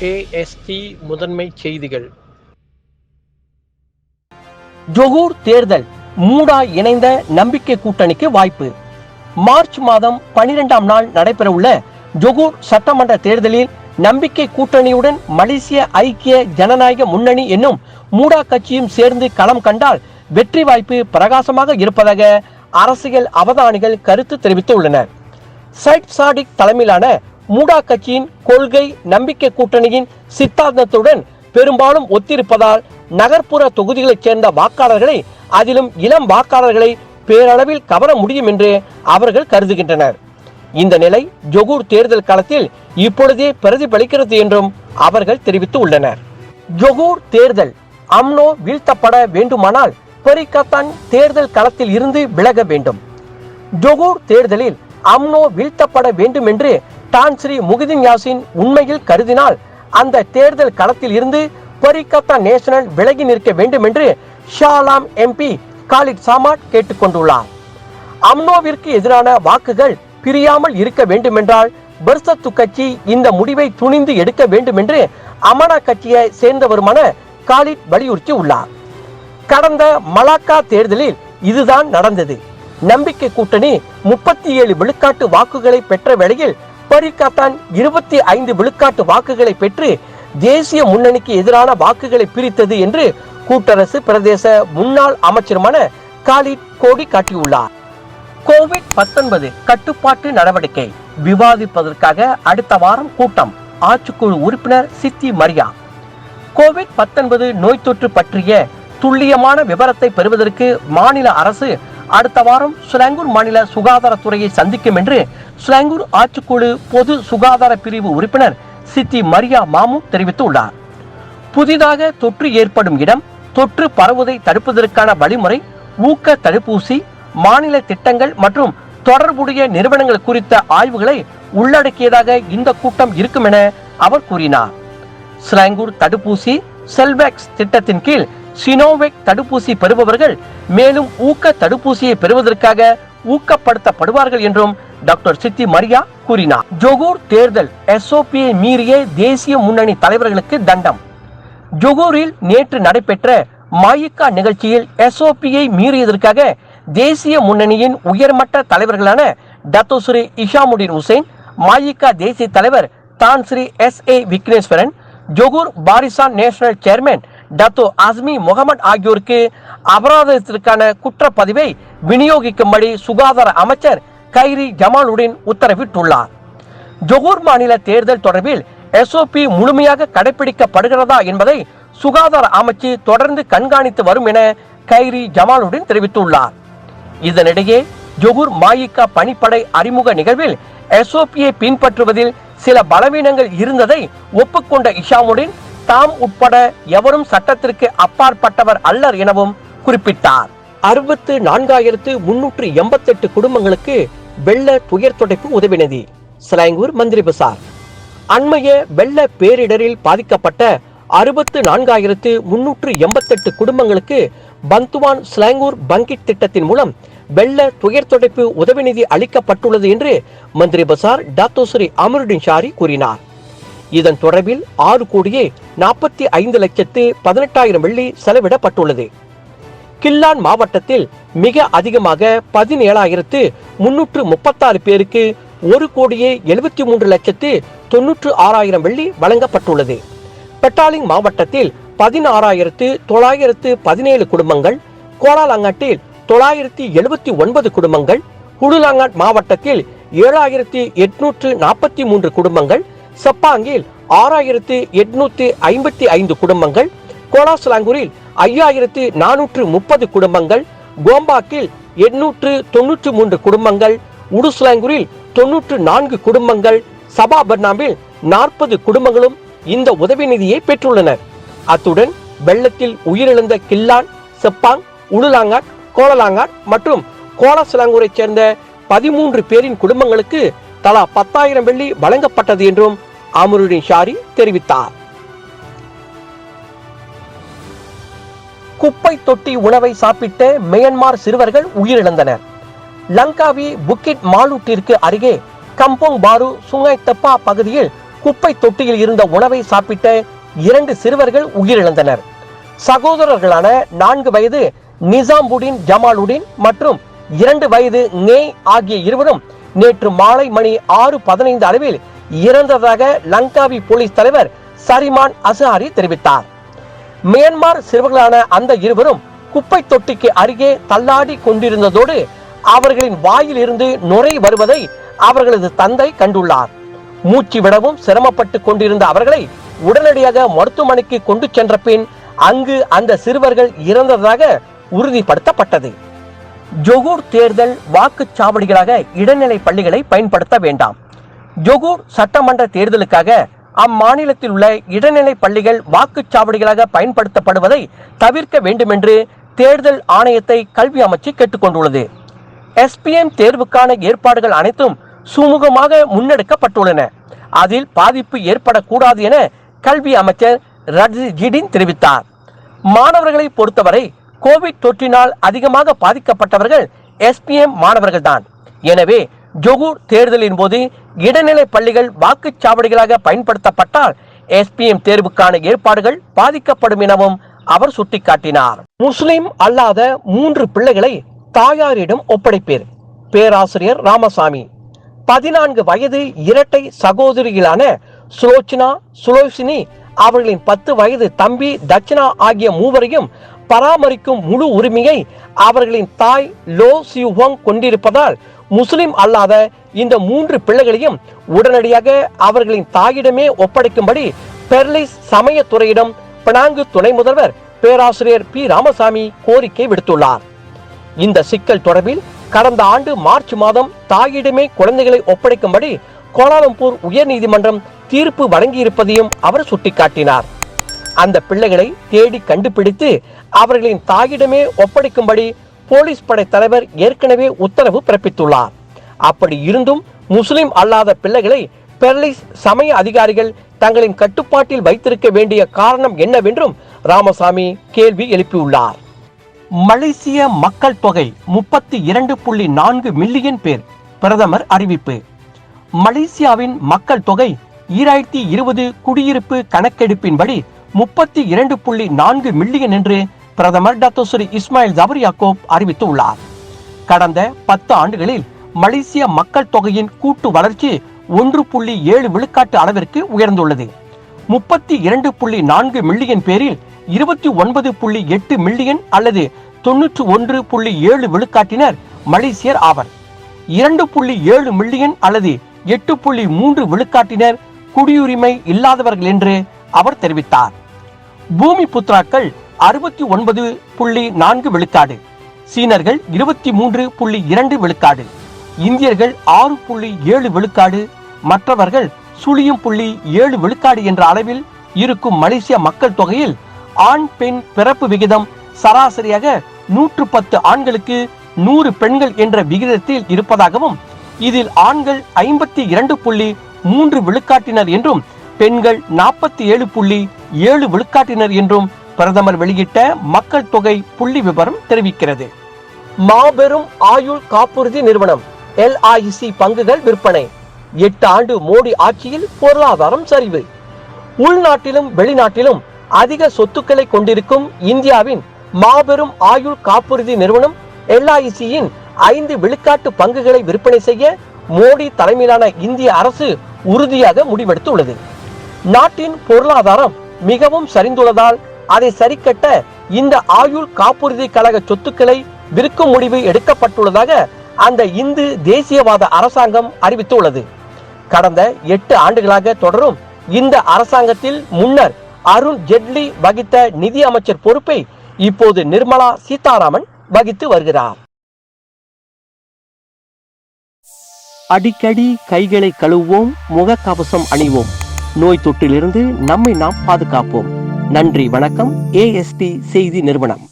AST முதன்மை செய்திகள். Johor தேர்தல் மூடா இணைந்த நம்பிக்கை கூட்டணிக்கு வாய்ப்பு. மார்ச் மாதம் 12ஆம் நாள் நடைபெறவுள்ள ஜொகூர் சட்டமன்ற தேர்தலில் நம்பிக்கை கூட்டணியுடன் மலேசிய ஐக்கிய ஜனநாயக முன்னணி என்னும் மூடா கட்சியும் சேர்ந்து களம் கண்டால் வெற்றி வாய்ப்பு பிரகாசமாக இருப்பதாக அரசியல் அவதானிகள் கருத்து தெரிவித்துள்ளனர். சைட் சாடிக் தலைமையிலான மூடா கட்சியின் கொள்கை நம்பிக்கை கூட்டணியின் சித்தாந்தத்துடன் பெரும்பாலும் ஒத்திருப்பதால் நகர்ப்புற தொகுதிகளைச் சேர்ந்த வாக்காளர்களை, அதிலும் இளம் வாக்காளர்களை பேரளவில் கவர முடியும் என்று அவர்கள் கருதுகின்றனர். இந்த நிலை ஜொகூர் தேர்தல் களத்தில் இப்பொழுதே பிரதிபலிக்கிறது என்றும் அவர்கள் தெரிவித்து உள்ளனர். ஜொகூர் தேர்தல் அம்னோ வீழ்த்தப்பட வேண்டுமானால் பரிகத்தான் தேர்தல் களத்தில் இருந்து விலக வேண்டும். ஜொகூர் தேர்தலில் அம்னோ வீழ்த்தப்பட வேண்டும் என்று டான் ஸ்ரீ முஹிதீன் யாசின் உண்மையில் கருதினால் அந்த தேர்தல் களத்தில் இருந்து பரிகத்தான் நேஷனல் விலகி நிற்க வேண்டும் என்று ஷா ஆலம் MP காலித் சாமாட் கேட்டுக்கொண்டுள்ளார். அம்னோவிற்கு எதிரான வாக்குகள் பிரியாமல் இருக்க வேண்டுமென்றால் பர்சத்து கட்சி இந்த முடிவை துணிந்து எடுக்க வேண்டும் என்று அமனா கட்சியை சேர்ந்தவருமான காலித் வலியுறுத்தி உள்ளார். கடந்த மலாக்கா தேர்தலில் இதுதான் நடந்தது. நம்பிக்கை கூட்டணி 37 விழுக்காட்டு வாக்குகளை பெற்ற வேளையில் பரிகத்தான் 25 விழுக்காட்டு வாக்குகளை பெற்று தேசிய முன்னணிக்கு எதிரான வாக்குகளை பிரித்தது என்று கூட்டரசு பிரதேச முன்னாள் அமைச்சருமான காலித் கோடி காட்டியுள்ளார். கோவிட்-19 கட்டுப்பாட்டு நடவடிக்கை விவாதிப்பதற்காக அடுத்த வாரம் கூட்டம். ஆட்சிக்குழு உறுப்பினர் சித்தி மரியா. கோவிட்-19 நோய் தொற்று பற்றிய துல்லியமான விவரத்தை பெறுவதற்கு மாநில அரசு அடுத்த வாரம் ஸ்லாங்கூர் மாநில சுகாதாரத்துறையை சந்திக்கும் என்று ஸ்லாங்கூர் ஆட்சிக்குழு பொது சுகாதார பிரிவு உறுப்பினர் சித்தி மரியா மாமு தெரிவித்துள்ளார். புதிதாக தொற்று ஏற்படும் இடம், தொற்று பரவுவதை தடுப்பதற்கான வழிமுறை, ஊக்க தடுப்பூசி, மாநில திட்டங்கள் மற்றும் தொடர்புடைய நிறுவனங்கள் குறித்த ஆய்வுகளை உள்ளடக்கியதாக இந்த கூட்டம் இருக்கும் என அவர் கூறினார். ஸ்லாங்கூர் தடுப்பூசி செல்வேக்ஸ் திட்டத்தின் கீழ் சினோவேக் தடுப்பூசி பெறுபவர்கள் மேலும் ஊக்க தடுப்பூசியை பெறுவதற்காக ஊக்கப்படுத்தப்படுவார்கள் என்றும் டாக்டர் சித்தி மரியா கூறினார். ஜொகூர் தேர்தல் SOPயை மீறிய தேசிய முன்னணி தலைவர்களுக்கு தண்டம். ஜொகூரில் நேற்று நடைபெற்ற மாயிக்கா நிகழ்ச்சியில் SOPயை மீறியதற்காக தேசிய முன்னணியின் உயர்மட்ட தலைவர்களான டத்தோ ஸ்ரீ இஷாமுடின் ஹுசைன், மாயிக்கா தேசிய தலைவர் Tan Sri SA Vigneswaran, Johor Barisan Nasional chairman Dato Azmi Mohamed ஆகியோருக்கு அபராதத்திற்கான குற்றப்பதிவை விநியோகிக்கும்படி சுகாதார அமைச்சர் கைரி ஜமாலுடன் உத்தரவிட்டுள்ளார். ஜொகூர் மாநில தேர்தல் தொடர்பில் SOP முழுமையாக கடைபிடிக்கப்படுகிறதா என்பதை சுகாதார அமைச்சு தொடர்ந்து கண்காணித்து வரும் என கைரி ஜமாலுடன் தெரிவித்துள்ளார். இதனிடையே ஜொகூர் மாயிக்கா பணிப்படை அறிமுக நிகழ்வில் SOPயை பின்பற்றுவதில் சில பலவீனங்கள் இருந்ததை ஒப்புக்கொண்ட இஷாமுடின் தாம் உட்பட எவரும் சட்டத்திற்கு அப்பாற்பட்டவர் அல்லர் எனவும் குறிப்பிட்டார். 64,388 குடும்பங்களுக்கு வெள்ள துயர் துடைப்பு உதவிநிதி. ஸ்லாங்கூர் மந்திரி பசார். அண்மைய வெள்ள பேரிடரில் பாதிக்கப்பட்ட 64,388 குடும்பங்களுக்கு பந்துவான் ஸ்லாங்கூர் பங்கிட் திட்டத்தின் மூலம் வெள்ள துயர் துடைப்பு உதவிநிதி அளிக்கப்பட்டுள்ளது என்று மந்திரி பசார் டாத்தோ ஸ்ரீ அமருடின் ஷாரி கூறினார். இதன் தொடர்பில் 6,45,18,000 வெள்ளி செலவிடப்பட்டுள்ளது. கில்லான் மாவட்டத்தில் மிக அதிகமாக 17,336 பேருக்கு 1,73,96,000 வெள்ளி வழங்கப்பட்டுள்ளது. பெட்டாலிங் மாவட்டத்தில் 16,917 குடும்பங்கள், கோலாலங்காட்டில் 979 குடும்பங்கள், ஹுடுலாங்காட் மாவட்டத்தில் 7,843 குடும்பங்கள், சப்பாங்கில் 6,855 குடும்பங்கள், கோலாஸ்லாங்கூரில் 5,430 குடும்பங்கள், கோம்பாக்கில் 893 குடும்பங்கள், உடுஸ்லாங்கூரில் 94 குடும்பங்கள், சபாபர்னாமில் 40 குடும்பங்களும் இந்த உதவி நிதியை பெற்றுள்ளனர். அத்துடன் வெள்ளத்தில் உயிரிழந்த கில்லான், செப்பாங், உடுலாங்காட், கோலாலங்காட் மற்றும் கோலாஸ்லாங்கூரை சேர்ந்த 13 பேரின் குடும்பங்களுக்கு தலா 10,000 வெள்ளி வழங்கப்பட்டது என்றும் அமருடின் ஷாரி தெரிவித்தார். குப்பை தொட்டி உணவை சாப்பிட்ட மியான்மர் சிறுவர்கள் உயிரிழந்தனர். லங்காவி புக்கிட் மாலூட்டிற்கு அருகே கம்போங் பாரு சுங்காய் தப்பா பகுதியில் குப்பை தொட்டியில் இருந்த உணவை சாப்பிட்ட 2 சிறுவர்கள் உயிரிழந்தனர். சகோதரர்களான 4 வயது நிசாம்புடின் ஜமாலுடின் மற்றும் 2 வயது நே ஆகிய இருவரும் நேற்று மாலை மணி 6:15 அளவில் இறந்ததாக லங்காவி போலீஸ் தலைவர் சரிமான் அசாரி தெரிவித்தார். மியான்மர் சிறுவர்களான அந்த இருவரும் குப்பை தொட்டிக்கு அருகே தள்ளாடி கொண்டிருந்ததோடு அவர்களின் வாயில் இருந்து நுரை வருவதை அவர்களது தந்தை கண்டுள்ளார். மூச்சு விடவும் சிரமப்பட்டு கொண்டிருந்த அவர்களை உடனடியாக மருத்துவமனைக்கு கொண்டு சென்ற பின் அங்கு அந்த சிறுவர்கள் இறந்ததாக உறுதிப்படுத்தப்பட்டது. ஜொகூர் தேர்தல் வாக்குச்சாவடிகளாக இடைநிலை பள்ளிகளை பயன்படுத்த வேண்டாம். ஜொகூர் சட்டமன்ற தேர்தலுக்காக அம்மாநிலத்தில் உள்ள இடைநிலை பள்ளிகள் வாக்குச்சாவடிகளாக பயன்படுத்தப்படுவதை தவிர்க்க வேண்டும் என்று தேர்தல் ஆணையத்தை கல்வி அமைச்சு கேட்டுக்கொண்டுள்ளது. SPM தேர்வுக்கான ஏற்பாடுகள் அனைத்தும் சுமூகமாக முன்னெடுக்கப்பட்டுள்ளன. அதில் பாதிப்பு ஏற்படக்கூடாது என கல்வி அமைச்சர் ரஜிடின் தெரிவித்தார். மாணவர்களை பொறுத்தவரை கோவிட் தொற்றினால் அதிகமாக பாதிக்கப்பட்டவர்கள் SPM மாணவர்கள் தான். எனவே ஜொகூர் தேர்தலின் போது இடைநிலை பள்ளிகள் வாக்குச்சாவடிகளாக பயன்படுத்தப்பட்டால் SPM தேர்வுக்கான ஏற்பாடுகள் பாதிக்கப்படும் எனவும் அவர் சுட்டிக்காட்டினார். முஸ்லிம் அல்லாத 3 பிள்ளைகளை தாயாரிடம் ஒப்படைப்பேர். பேராசிரியர் ராமசாமி. 14 வயது இரட்டை சகோதரிகளான சுலோச்சனா, சுலோசினி, அவர்களின் 10 வயது தம்பி தட்சணா ஆகிய மூவரையும் பராமரிக்கும் முழு உரிமையை அவர்களின் தாய் லோ சியுவோங் கொண்டிருப்பதால் முஸ்லிம் அல்லாத இந்த 3 பிள்ளைகளையும் உடனடியாக அவர்களின் தாயிடமே ஒப்படைக்கும்படி பெர்லிஸ் சமயத்துறையிடம் பினாங்கு துணை முதல்வர் பேராசிரியர் பி ராமசாமி கோரிக்கை விடுத்துள்ளார். இந்த சிக்கல் தொடர்பில் கடந்த ஆண்டு மார்ச் மாதம் தாயிடமே குழந்தைகளை ஒப்படைக்கும்படி கோலாலம்பூர் உயர்நீதிமன்றம் தீர்ப்பு வழங்கியிருப்பதையும் அவர் சுட்டிக்காட்டினார். அந்த பிள்ளைகளை தேடி கண்டுபிடித்து அவர்களின் தாயிடமே ஒப்படைக்கும்படி போலீஸ் படை தலைவர் ஏற்கனவே உத்தரவு பிறப்பித்துள்ளார். அப்படி இருந்தும் முஸ்லிம் அல்லாத பிள்ளைகளை பெர்லிஸ் சமய அதிகாரிகள் தங்களின் கட்டுப்பாட்டில் வைத்திருக்க வேண்டிய காரணம் என்னவென்றும் ராமசாமி கேள்வி எழுப்பியுள்ளார். மலேசிய மக்கள் தொகை 32.4 மில்லியன் பேர். பிரதமர் அறிவிப்பு. மலேசியாவின் மக்கள் தொகை 2020 குடியிருப்பு கணக்கெடுப்பின்படி 32.4 மில்லியன் என்று பிரதமர் டாக்டர் ஸ்ரீ இஸ்மாயில் ஜபர் யாக்கூப் அறிவித்துள்ளார். கடந்த 10 ஆண்டுகளில் மலேசிய மக்கள் தொகையின் கூட்டு வளர்ச்சி 1.7 விழுக்காட்டு அளவிற்கு உயர்ந்துள்ளது. 32.4 மில்லியன் பேரில் 29.8 மில்லியன் அல்லது 91.7 விழுக்காட்டினர் மலேசியர் ஆவர். 2.7 மில்லியன் அல்லது 8.3 விழுக்காட்டினர் குடியுரிமை இல்லாதவர்கள் என்று அவர் தெரிவித்தார். பூமி புத்ராக்கள் 69.4 விழுக்காடு, சீனர்கள் 23.2 விழுக்காடு, இந்தியர்கள் 6.7 விழுக்காடு, மற்றவர்கள் 0.7 விழுக்காடு என்ற அளவில் இருக்கும் மலேசிய மக்கள் தொகையில் ஆண் பெண் பிறப்பு விகிதம் சராசரியாக 110 ஆண்களுக்கு 100 பெண்கள் என்ற விகிதத்தில் இருப்பதாகவும் இதில் ஆண்கள் 52.3 விழுக்காட்டினர் என்றும் பெண்கள் 47.7 விழுக்காட்டினர் என்றும் பிரதமர் வெளியிட்ட மக்கள் தொகை புள்ளி விவரம் தெரிவிக்கிறது. மாபெரும் ஆயுள் காப்புறுதி நிறுவனம் LIC பங்குகள் விற்பனை. 8 ஆண்டு மோடி ஆட்சியில் பொருளாதாரம் சரிவு. உள்நாட்டிலும் வெளிநாட்டிலும் அதிக சொத்துக்களை கொண்டிருக்கும் இந்தியாவின் மாபெரும் ஆயுள் காப்புறுதி நிறுவனம் LICயின் 5 விழுக்காட்டு பங்குகளை விற்பனை செய்ய மோடி தலைமையிலான இந்திய அரசு உறுதியாக முடிவெடுத்துள்ளது. நாட்டின் பொருளாதாரம் மிகவும் சரிந்துள்ளதால் அதை சரிக்கட்ட இந்த ஆயுள் காப்புறுதி கழக சொத்துக்களை விற்கும் முடிவு எடுக்கப்பட்டுள்ளதாக அந்த இந்து தேசியவாத அரசாங்கம் அறிவித்துள்ளது. கடந்த 8 ஆண்டுகளாக தொடரும் இந்த அரசாங்கத்தில் முன்னர் அருண் ஜெட்லி வகித்த நிதி அமைச்சர் பொறுப்பை இப்போது நிர்மலா சீதாராமன் வகித்து வருகிறார். அடிக்கடி கைகளை கழுவுவோம், முகக்கவசம் அணிவோம், நோய் தொற்றிலிருந்து நம்மை நாம் பாதுகாப்போம். நன்றி, வணக்கம். AST செய்தி நிறுவனம்.